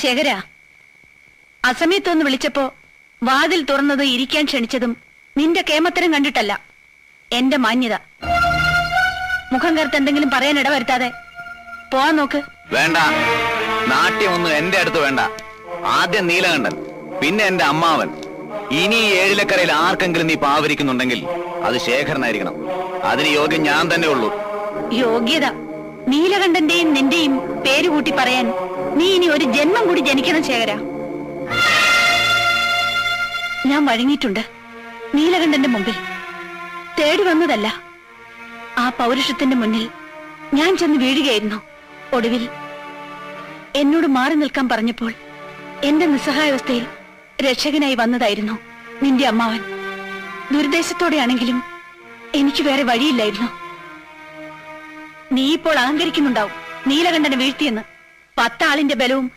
ശേഖര, അസമയത്തൊന്ന് വിളിച്ചപ്പോ വാതിൽ തുറന്നതും ഇരിക്കാൻ ക്ഷണിച്ചതും നിന്റെ കേമത്തരം കണ്ടിട്ടല്ല, എന്റെ മാന്യത. മുഖം കറുത്ത് എന്തെങ്കിലും പറയാൻ ഇടവരുത്താതെ പോവാൻ നോക്ക്. വേണ്ട, നാട്യമൊന്നും എന്റെ അടുത്ത് വേണ്ട. ആദ്യം നീലകണ്ഠൻ, പിന്നെ എന്റെ അമ്മാവൻ. ഇനി ഈ ഏഴിലക്കരയിൽ ആർക്കെങ്കിലും നീ പാവരിക്കുന്നുണ്ടെങ്കിൽ അത് ശേഖരനായിരിക്കണം. അതിന് യോഗ്യം ഞാൻ തന്നെ ഉള്ളൂ. യോഗ്യത നീലകണ്ഠന്റെയും നിന്റെയും പേര് കൂട്ടി പറയാൻ നീ ഇനി ഒരു ജന്മം കൂടി ജനിക്കണം ശേഖര. ഞാൻ വഴങ്ങിയിട്ടുണ്ട് നീലകണ്ഠന്റെ മുമ്പിൽ. തേടി വന്നതല്ല, ആ പൗരുഷത്തിന്റെ മുന്നിൽ ഞാൻ ചെന്ന് വീഴുകയായിരുന്നു. ഒടുവിൽ എന്നോട് മാറി നിൽക്കാൻ പറഞ്ഞപ്പോൾ എന്റെ നിസ്സഹായാവസ്ഥയിൽ രക്ഷകനായി വന്നതായിരുന്നു നിന്റെ അമ്മാവൻ. ദുരുദ്ദേശത്തോടെയാണെങ്കിലും എനിക്ക് വേറെ വഴിയില്ലായിരുന്നു. നീ ഇപ്പോൾ അഹങ്കരിക്കുന്നുണ്ടാവും നീലകണ്ഠനെ വീഴ്ത്തിയെന്ന്. 10 ആളിന്റെ ബലവും